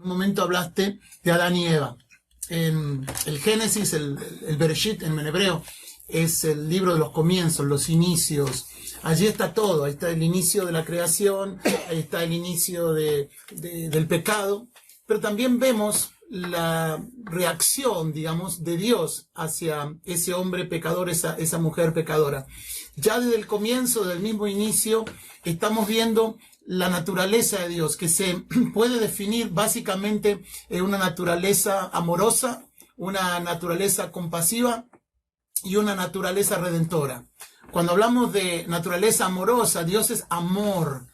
un momento hablaste de Adán y Eva. En el Génesis, el Bereshit en hebreo, es el libro de los comienzos, los inicios. Allí está todo, ahí está el inicio de la creación, ahí está el inicio del pecado, pero también vemos la reacción, digamos, de Dios hacia ese hombre pecador, esa mujer pecadora. Ya desde el comienzo, del mismo inicio, estamos viendo la naturaleza de Dios, que se puede definir básicamente en una naturaleza amorosa, una naturaleza compasiva y una naturaleza redentora. Cuando hablamos de naturaleza amorosa, Dios es amor,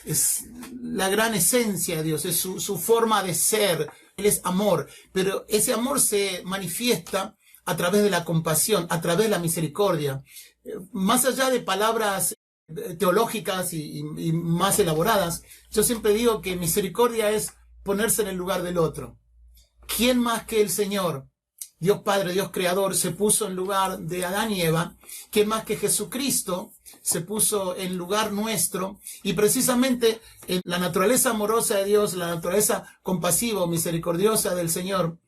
es la gran esencia de Dios, es su forma de ser, Él es amor, pero ese amor se manifiesta a través de la compasión, a través de la misericordia. Más allá de palabras teológicas y más elaboradas, yo siempre digo que misericordia es ponerse en el lugar del otro. ¿Quién más que el Señor, Dios Padre, Dios Creador, se puso en lugar de Adán y Eva? ¿Quién más que Jesucristo se puso en lugar nuestro? Y precisamente en la naturaleza amorosa de Dios, la naturaleza compasiva o misericordiosa del Señor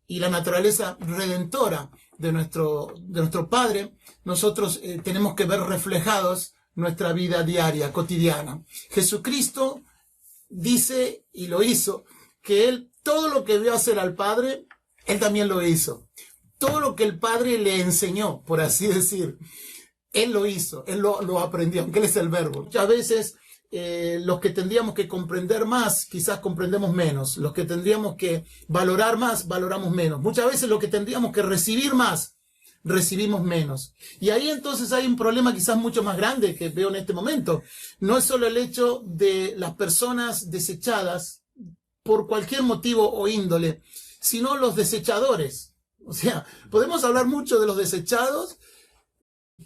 y la naturaleza redentora de nuestro Padre, nosotros tenemos que ver reflejados nuestra vida diaria, cotidiana. Jesucristo dice, y lo hizo, que Él, todo lo que vio hacer al Padre, Él también lo hizo. Todo lo que el Padre le enseñó, por así decir, Él lo hizo, Él lo aprendió, aunque Él es el verbo. Muchas veces los que tendríamos que comprender más, quizás comprendemos menos. Los que tendríamos que valorar más, valoramos menos. Muchas veces los que tendríamos que recibir más, recibimos menos. Y ahí entonces hay un problema quizás mucho más grande que veo en este momento. No es solo el hecho de las personas desechadas por cualquier motivo o índole, sino los desechadores. O sea, podemos hablar mucho de los desechados,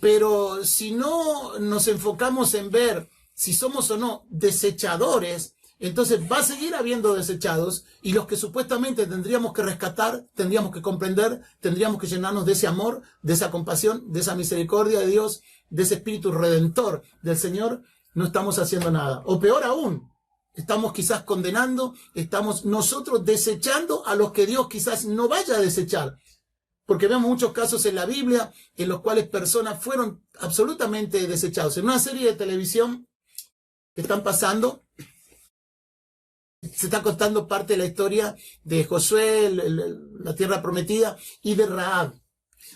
pero si no nos enfocamos en ver si somos o no desechadores, entonces va a seguir habiendo desechados, y los que supuestamente tendríamos que rescatar, tendríamos que comprender, tendríamos que llenarnos de ese amor, de esa compasión, de esa misericordia de Dios, de ese espíritu redentor del Señor, no estamos haciendo nada. O peor aún, estamos quizás condenando, estamos nosotros desechando a los que Dios quizás no vaya a desechar. Porque vemos muchos casos en la Biblia en los cuales personas fueron absolutamente desechados. En una serie de televisión que están pasando, se está contando parte de la historia de Josué, la tierra prometida, y de Rahab.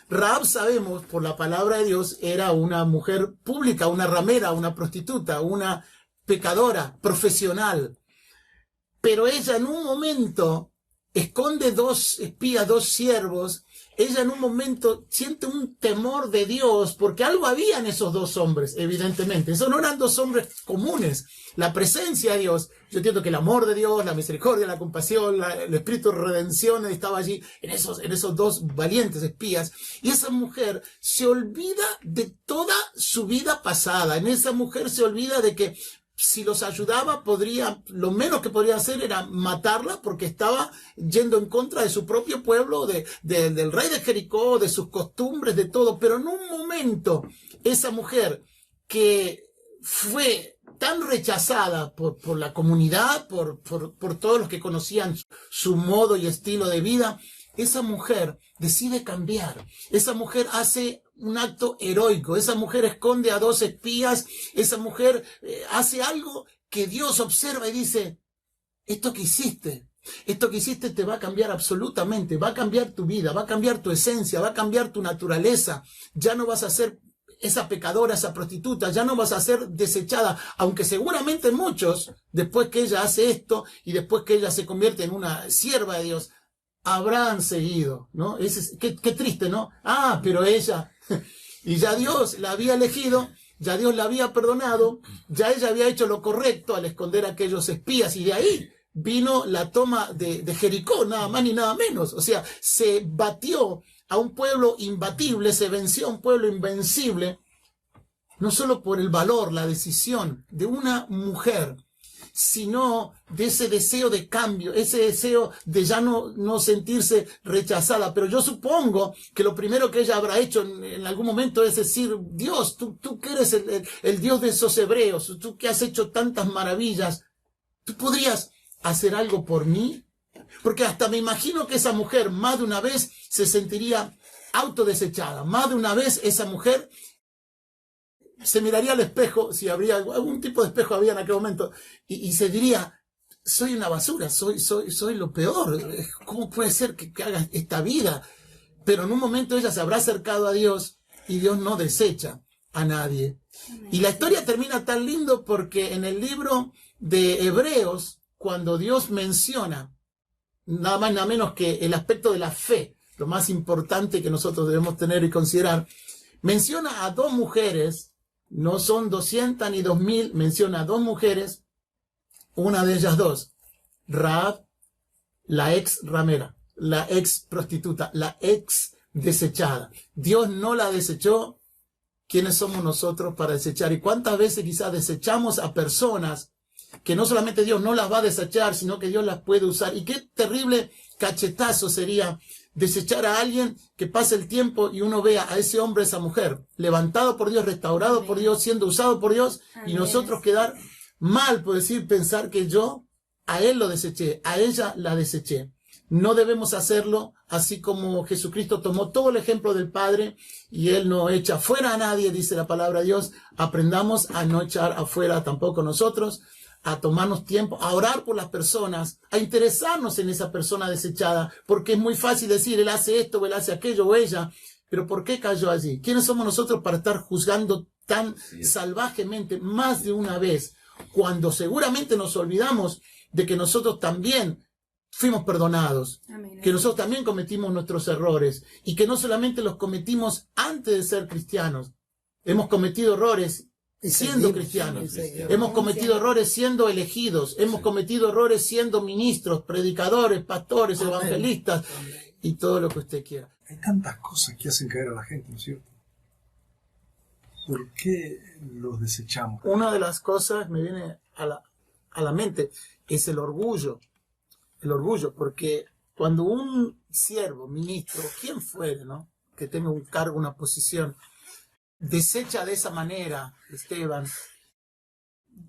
Rahab, sabemos por la palabra de Dios, era una mujer pública, una ramera, una prostituta, una pecadora, profesional. Pero ella en un momento esconde 2 espías, 2 siervos. Ella en un momento siente un temor de Dios, porque algo había en esos 2 hombres, evidentemente. Esos no eran 2 hombres comunes. La presencia de Dios, yo entiendo que el amor de Dios, la misericordia, la compasión, el espíritu de redención estaba allí en esos 2 valientes espías. Y esa mujer se olvida de toda su vida pasada. En esa mujer se olvida de que si los ayudaba, lo menos que podría hacer era matarla, porque estaba yendo en contra de su propio pueblo, del rey de Jericó, de sus costumbres, de todo. Pero en un momento, esa mujer que fue tan rechazada por la comunidad, por todos los que conocían su modo y estilo de vida, esa mujer decide cambiar. Esa mujer hace un acto heroico. Esa mujer esconde a 2 espías. Esa mujer hace algo que Dios observa y dice, esto que hiciste te va a cambiar absolutamente, va a cambiar tu vida, va a cambiar tu esencia, va a cambiar tu naturaleza. Ya no vas a ser esa pecadora, esa prostituta, ya no vas a ser desechada, aunque seguramente muchos, después que ella hace esto y después que ella se convierte en una sierva de Dios, habrán seguido, ¿no? Qué triste, ¿no? Pero ella, y ya Dios la había elegido, ya Dios la había perdonado, ya ella había hecho lo correcto al esconder a aquellos espías, y de ahí vino la toma de Jericó, nada más ni nada menos. O sea, se batió a un pueblo imbatible, se venció a un pueblo invencible, no solo por el valor, la decisión de una mujer, sino de ese deseo de cambio, ese deseo de ya no sentirse rechazada. Pero yo supongo que lo primero que ella habrá hecho en algún momento es decir, Dios, tú que eres el Dios de esos hebreos, tú que has hecho tantas maravillas, ¿tú podrías hacer algo por mí? Porque hasta me imagino que esa mujer más de una vez se sentiría autodesechada. Más de una vez esa mujer se miraría al espejo, si habría algún tipo de espejo había en aquel momento, y se diría, soy una basura, soy lo peor. ¿Cómo puede ser que haga esta vida? Pero en un momento ella se habrá acercado a Dios y Dios no desecha a nadie. Y la historia termina tan lindo porque en el libro de Hebreos, cuando Dios menciona nada más nada menos que el aspecto de la fe, lo más importante que nosotros debemos tener y considerar, menciona a dos mujeres, no son 200 ni 2000, menciona a dos mujeres, una de ellas dos, Rahab, la ex ramera, la ex prostituta, la ex desechada. Dios no la desechó. ¿Quiénes somos nosotros para desechar? ¿Y cuántas veces quizás desechamos a personas que no solamente Dios no las va a desechar, sino que Dios las puede usar? Y qué terrible cachetazo sería desechar a alguien que pase el tiempo y uno vea a ese hombre, esa mujer, levantado por Dios, restaurado Amén. por Dios, siendo usado por Dios, Amén. y nosotros quedar mal, por decir, pensar que yo a él lo deseché, a ella la deseché. No debemos hacerlo, así como Jesucristo tomó todo el ejemplo del Padre y Él no echa fuera a nadie, dice la palabra de Dios. Aprendamos a no echar afuera tampoco nosotros, a tomarnos tiempo, a orar por las personas, a interesarnos en esa persona desechada, porque es muy fácil decir, él hace esto, o él hace aquello, o ella, pero ¿por qué cayó allí? ¿Quiénes somos nosotros para estar juzgando tan salvajemente más de una vez, cuando seguramente nos olvidamos de que nosotros también fuimos perdonados, Amén. que nosotros también cometimos nuestros errores y que no solamente los cometimos antes de ser cristianos, hemos cometido errores siendo cristianos, hemos cometido errores siendo elegidos, hemos cometido errores siendo ministros, predicadores, pastores, evangelistas y todo lo que usted quiera. Hay tantas cosas que hacen caer a la gente, ¿no es cierto? ¿Por qué los desechamos? Una de las cosas me viene a la mente es el orgullo, porque cuando un siervo, ministro, quien fuere, ¿no?, que tenga un cargo, una posición, desecha de esa manera, Esteban,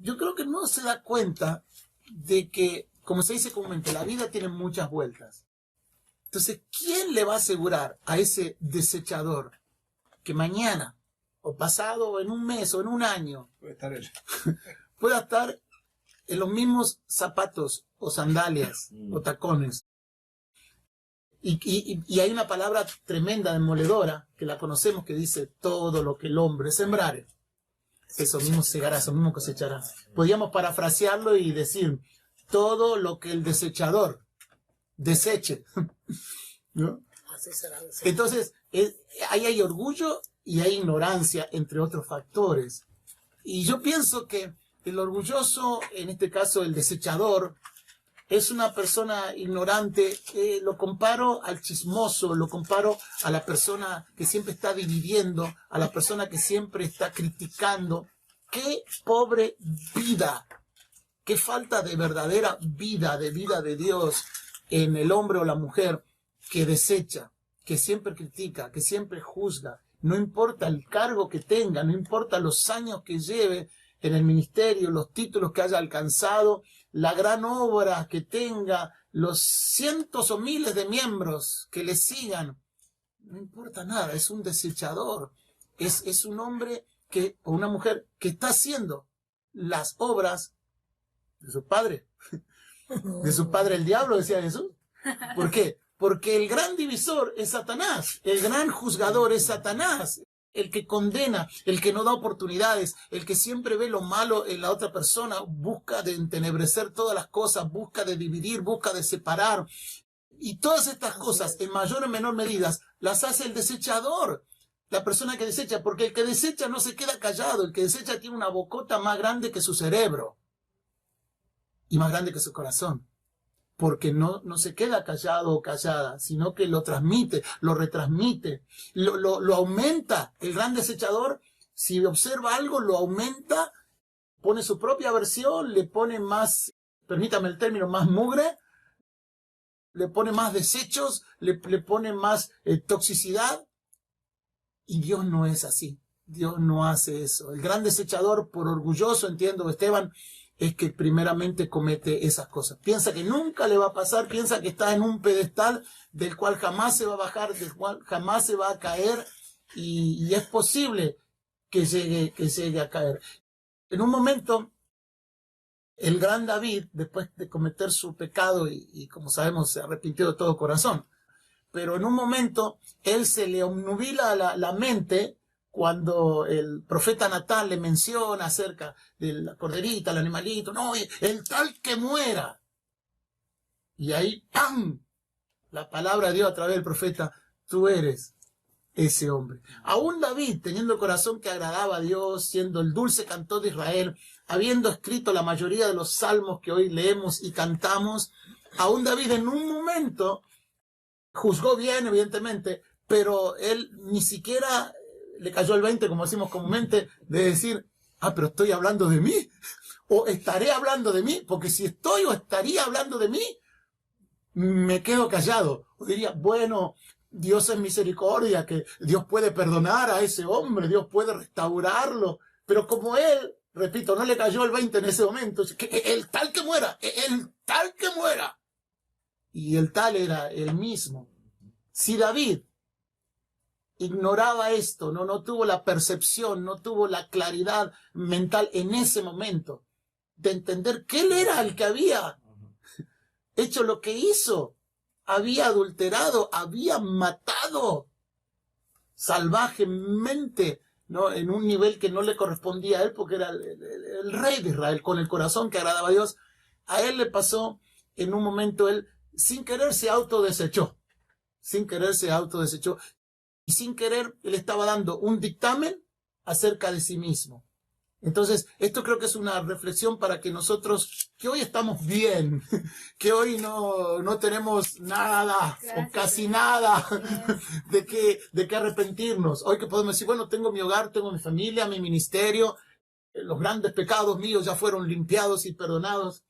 yo creo que no se da cuenta de que, como se dice comúnmente, la vida tiene muchas vueltas. Entonces, ¿quién le va a asegurar a ese desechador que mañana, o pasado, o en un mes, o en un año, Puede estar él. pueda estar en los mismos zapatos, o sandalias, o tacones? Y hay una palabra tremenda, demoledora, que la conocemos, que dice, todo lo que el hombre sembrare, eso mismo segará, eso mismo cosechará. Podríamos parafrasearlo y decir, todo lo que el desechador deseche, ¿no? Entonces, ahí hay orgullo y hay ignorancia, entre otros factores. Y yo pienso que el orgulloso, en este caso el desechador, es una persona ignorante. Lo comparo al chismoso, lo comparo a la persona que siempre está dividiendo, a la persona que siempre está criticando. ¡Qué pobre vida! ¡Qué falta de verdadera vida de Dios en el hombre o la mujer que desecha, que siempre critica, que siempre juzga! No importa el cargo que tenga, no importa los años que lleve en el ministerio, los títulos que haya alcanzado, la gran obra que tenga, los cientos o miles de miembros que le sigan, no importa nada, es un desechador, es un hombre o una mujer que está haciendo las obras de su padre el diablo, decía Jesús. ¿Por qué? Porque el gran divisor es Satanás, el gran juzgador es Satanás. El que condena, el que no da oportunidades, el que siempre ve lo malo en la otra persona, busca de entenebrecer todas las cosas, busca de dividir, busca de separar. Y todas estas cosas, en mayor o menor medida, las hace el desechador, la persona que desecha, porque el que desecha no se queda callado, el que desecha tiene una bocota más grande que su cerebro y más grande que su corazón. Porque no se queda callado o callada, sino que lo transmite, lo retransmite, lo aumenta. El gran desechador, si observa algo, lo aumenta, pone su propia versión, le pone más, permítame el término, más mugre, le pone más desechos, le pone más toxicidad. Y Dios no es así. Dios no hace eso. El gran desechador, por orgulloso, entiendo, Esteban, es que primeramente comete esas cosas. Piensa que nunca le va a pasar, piensa que está en un pedestal del cual jamás se va a bajar, del cual jamás se va a caer, y es posible que llegue a caer. En un momento, el gran David, después de cometer su pecado, y como sabemos, se arrepintió de todo corazón, pero en un momento, él se le obnubila la mente cuando el profeta Natán le menciona acerca de la corderita, el animalito, no, el tal que muera. Y ahí, ¡pam!, la palabra de Dios a través del profeta, tú eres ese hombre. Aún David, teniendo el corazón que agradaba a Dios, siendo el dulce cantor de Israel, habiendo escrito la mayoría de los salmos que hoy leemos y cantamos, aún David en un momento juzgó bien, evidentemente, pero él ni siquiera le cayó el 20, como decimos comúnmente, de decir, pero estoy hablando de mí, o estaré hablando de mí, porque si estoy o estaría hablando de mí, me quedo callado. O diría, bueno, Dios es misericordia, que Dios puede perdonar a ese hombre, Dios puede restaurarlo, pero como él, repito, no le cayó el 20 en ese momento, que el tal que muera, el tal que muera. Y el tal era el mismo. Si David ignoraba esto, no tuvo la percepción, no tuvo la claridad mental en ese momento de entender que él era el que había hecho lo que hizo, había adulterado, había matado salvajemente, ¿no?, en un nivel que no le correspondía a él, porque era el rey de Israel, con el corazón que agradaba a Dios. A él le pasó, en un momento, él sin querer se autodesechó, y sin querer él estaba dando un dictamen acerca de sí mismo. Entonces, esto creo que es una reflexión para que nosotros, que hoy estamos bien, que hoy no tenemos nada, o casi nada de qué arrepentirnos. Hoy que podemos decir, bueno, tengo mi hogar, tengo mi familia, mi ministerio, los grandes pecados míos ya fueron limpiados y perdonados.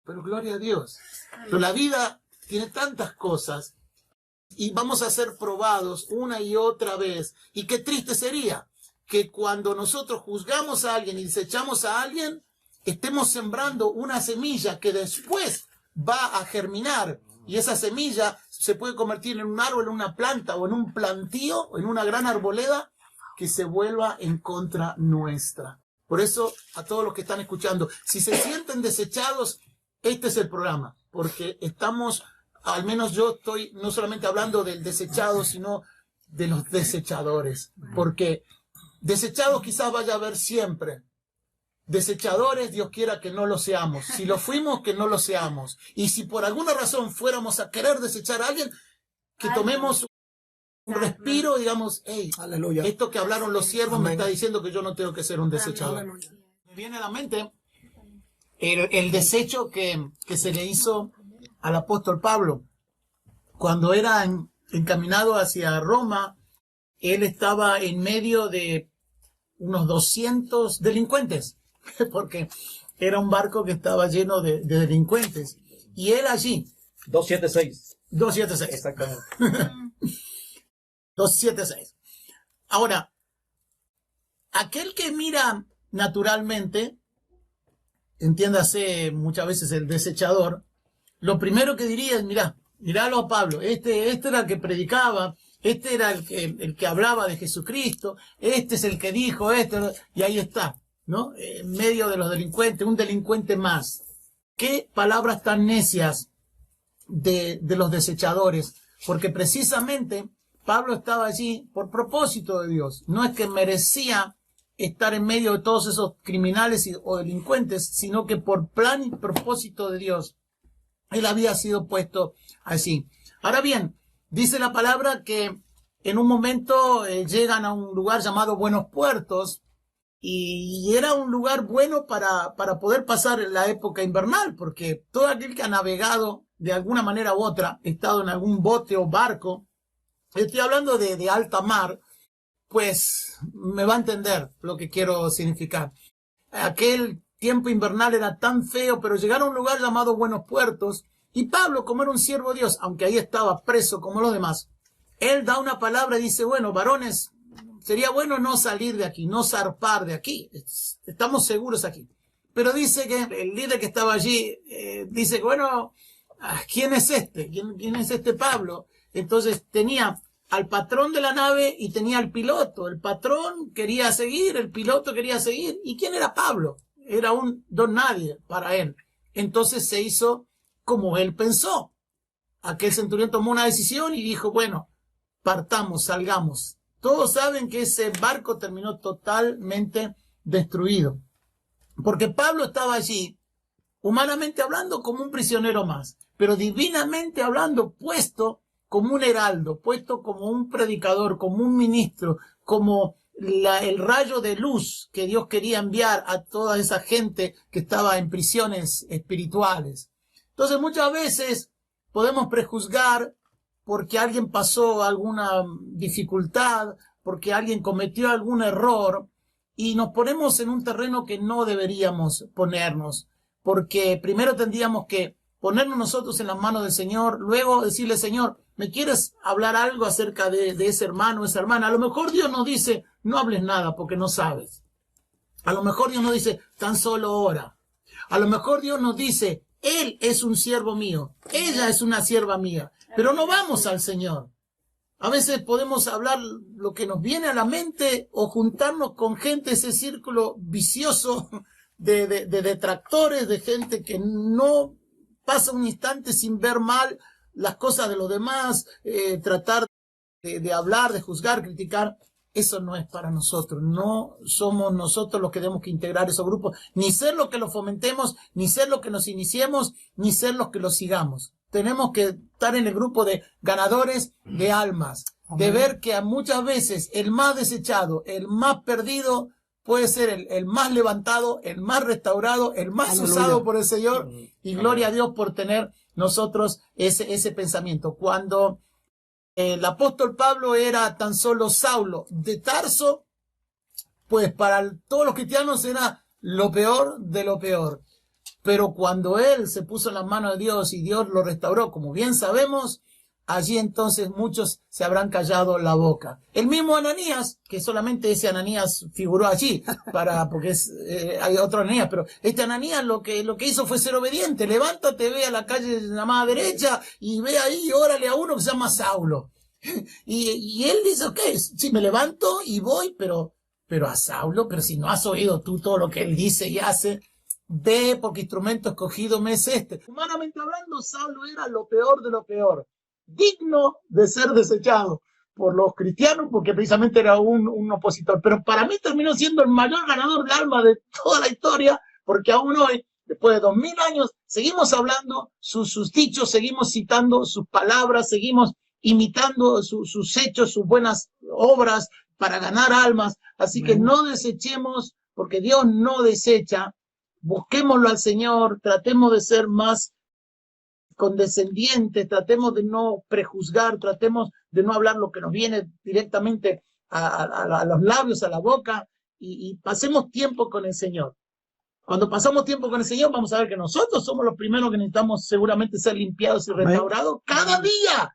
Pero gloria a Dios. Pero la vida tiene tantas cosas y vamos a ser probados una y otra vez. Y qué triste sería que cuando nosotros juzgamos a alguien y desechamos a alguien, estemos sembrando una semilla que después va a germinar. Y esa semilla se puede convertir en un árbol, en una planta o en un plantío, o en una gran arboleda que se vuelva en contra nuestra. Por eso, a todos los que están escuchando, si se sienten desechados, este es el programa, porque estamos, al menos yo estoy no solamente hablando del desechado, sino de los desechadores, porque desechados quizás vaya a haber siempre. Desechadores, Dios quiera que no lo seamos. Si lo fuimos, que no lo seamos. Y si por alguna razón fuéramos a querer desechar a alguien, que tomemos un respiro y digamos, hey, aleluya, esto que hablaron los siervos me está diciendo que yo no tengo que ser un desechador. Aleluya. Me viene a la mente el desecho que se le hizo al apóstol Pablo. Cuando era encaminado hacia Roma, él estaba en medio de unos 200 delincuentes, porque era un barco que estaba lleno de delincuentes. Y él allí... 276. 276. Exactamente. 276. Ahora, aquel que mira naturalmente, entiéndase muchas veces el desechador, lo primero que diría es, miralo a Pablo, este era el que predicaba, este era el que hablaba de Jesucristo, este es el que dijo esto, y ahí está, ¿no? En medio de los delincuentes, un delincuente más. Qué palabras tan necias de los desechadores, porque precisamente Pablo estaba allí por propósito de Dios. No es que merecía estar en medio de todos esos criminales o delincuentes, sino que por plan y propósito de Dios, él había sido puesto allí. Ahora bien, dice la palabra que en un momento llegan a un lugar llamado Buenos Puertos, y era un lugar bueno para poder pasar la época invernal, porque todo aquel que ha navegado de alguna manera u otra, estado en algún bote o barco, estoy hablando de alta mar, pues me va a entender lo que quiero significar. Aquel tiempo invernal era tan feo, pero llegaron a un lugar llamado Buenos Puertos, y Pablo, como era un siervo de Dios, aunque ahí estaba preso como los demás, él da una palabra y dice, bueno, varones, sería bueno no salir de aquí, no zarpar de aquí, estamos seguros aquí. Pero dice que el líder que estaba allí dice que, bueno, ¿quién es este? ¿Quién es este Pablo? Entonces tenía al patrón de la nave y tenía al piloto. El patrón quería seguir, el piloto quería seguir. ¿Y quién era Pablo? Era un don nadie para él. Entonces se hizo como él pensó. Aquel centurión tomó una decisión y dijo, bueno, partamos, salgamos. Todos saben que ese barco terminó totalmente destruido. Porque Pablo estaba allí, humanamente hablando, como un prisionero más, pero divinamente hablando, puesto como un heraldo, puesto como un predicador, como un ministro, como el rayo de luz que Dios quería enviar a toda esa gente que estaba en prisiones espirituales. Entonces muchas veces podemos prejuzgar porque alguien pasó alguna dificultad, porque alguien cometió algún error, y nos ponemos en un terreno que no deberíamos ponernos, porque primero tendríamos que ponernos nosotros en las manos del Señor, luego decirle, Señor, ¿me quieres hablar algo acerca de ese hermano o esa hermana? A lo mejor Dios nos dice, no hables nada porque no sabes. A lo mejor Dios nos dice, tan solo ora. A lo mejor Dios nos dice, él es un siervo mío, ella es una sierva mía, pero no vamos al Señor. A veces podemos hablar lo que nos viene a la mente o juntarnos con gente, ese círculo vicioso de detractores, de gente que no pasa un instante sin ver mal las cosas de los demás, tratar de hablar, de juzgar, criticar. Eso no es para nosotros. No somos nosotros los que tenemos que integrar esos grupos, ni ser los que los fomentemos, ni ser los que nos iniciemos, ni ser los que los sigamos. Tenemos que estar en el grupo de ganadores de almas, de ver que muchas veces el más desechado, el más perdido, puede ser el más levantado, el más restaurado, el más usado por el Señor. Y gloria a Dios por tener nosotros ese pensamiento. Cuando el apóstol Pablo era tan solo Saulo de Tarso, pues para todos los cristianos era lo peor de lo peor. Pero cuando él se puso en las manos de Dios y Dios lo restauró, como bien sabemos, allí entonces muchos se habrán callado la boca. El mismo Ananías, que solamente ese Ananías figuró allí, porque hay otro Ananías, pero este Ananías lo que hizo fue ser obediente. Levántate, ve a la calle llamada derecha y ve ahí y órale a uno que se llama Saulo. Y él dice, ok, sí, me levanto y voy, pero a Saulo, pero si no has oído tú todo lo que él dice y hace, ve porque instrumento escogido me es este. Humanamente hablando, Saulo era lo peor de lo peor, digno de ser desechado por los cristianos porque precisamente era un opositor. Pero para mí terminó siendo el mayor ganador de alma de toda la historia, porque aún hoy, después de 2000 años, seguimos hablando sus dichos, seguimos citando sus palabras, seguimos imitando sus hechos, sus buenas obras para ganar almas. Así que no desechemos, porque Dios no desecha. Busquémoslo al Señor, tratemos de ser más condescendientes, tratemos de no prejuzgar, tratemos de no hablar lo que nos viene directamente a los labios, a la boca, y pasemos tiempo con el Señor. Cuando pasamos tiempo con el Señor, vamos a ver que nosotros somos los primeros que necesitamos seguramente ser limpiados y restaurados cada día,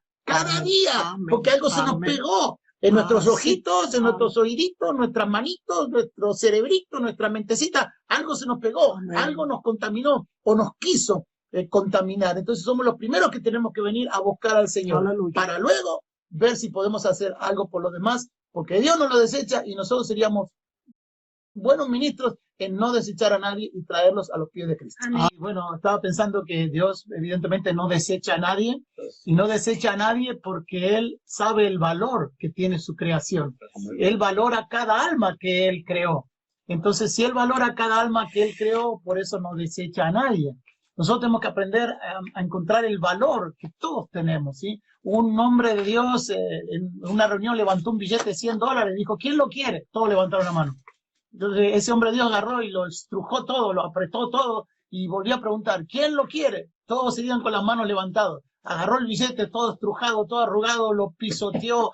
porque algo se nos pegó. En nuestros ojitos, en nuestros oíditos, nuestras manitos, nuestro cerebrito, nuestra mentecita, algo se nos pegó, algo nos contaminó o nos quiso contaminar. Entonces somos los primeros que tenemos que venir a buscar al Señor para luego ver si podemos hacer algo por los demás, porque Dios no lo desecha y nosotros seríamos buenos ministros en no desechar a nadie y traerlos a los pies de Cristo. Y bueno, estaba pensando que Dios evidentemente no desecha a nadie, y no desecha a nadie porque Él sabe el valor que tiene su creación. Él valora cada alma que Él creó. Entonces, si Él valora cada alma que Él creó, por eso no desecha a nadie. Nosotros tenemos que aprender a encontrar el valor que todos tenemos, ¿sí? Un hombre de Dios en una reunión levantó un billete de $100 y dijo, ¿quién lo quiere? Todos levantaron la mano. Entonces ese hombre de Dios agarró y lo estrujó todo, lo apretó todo y volvió a preguntar, ¿quién lo quiere? Todos seguían con las manos levantadas. Agarró el billete todo estrujado, todo arrugado, lo pisoteó,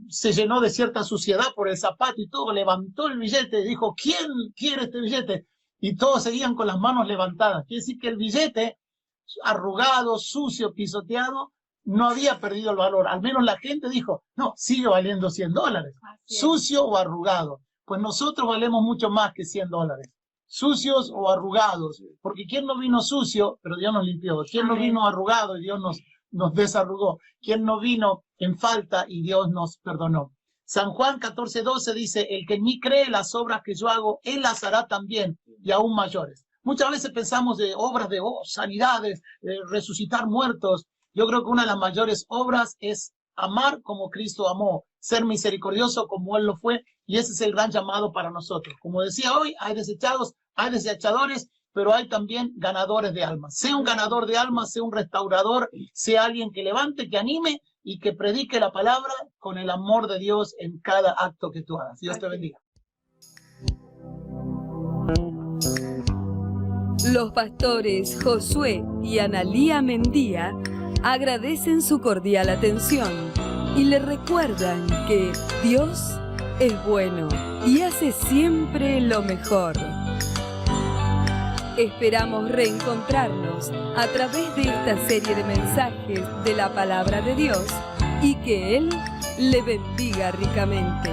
se llenó de cierta suciedad por el zapato y todo, levantó el billete y dijo, ¿quién quiere este billete? Y todos seguían con las manos levantadas. Quiere decir que el billete, arrugado, sucio, pisoteado, no había perdido el valor. Al menos la gente dijo, no, sigue valiendo $100, sucio o arrugado. Pues nosotros valemos mucho más que $100. sucios o arrugados, porque ¿quién no vino sucio, pero Dios nos limpió? ¿Quién no vino arrugado y Dios nos desarrugó? ¿Quién no vino en falta y Dios nos perdonó? San Juan 14:12 dice, el que en mí cree, las obras que yo hago, él las hará también, y aún mayores. Muchas veces pensamos de obras de sanidades, resucitar muertos. Yo creo que una de las mayores obras es amar como Cristo amó, ser misericordioso como Él lo fue, y ese es el gran llamado para nosotros. Como decía hoy, hay desechados, hay desechadores, pero hay también ganadores de almas. Sea un ganador de almas, sea un restaurador, sea alguien que levante, que anime y que predique la palabra con el amor de Dios en cada acto que tú hagas. Dios te bendiga. Los pastores Josué y Analía Mendía agradecen su cordial atención y le recuerdan que Dios es bueno y hace siempre lo mejor. Esperamos reencontrarnos a través de esta serie de mensajes de la palabra de Dios y que Él le bendiga ricamente.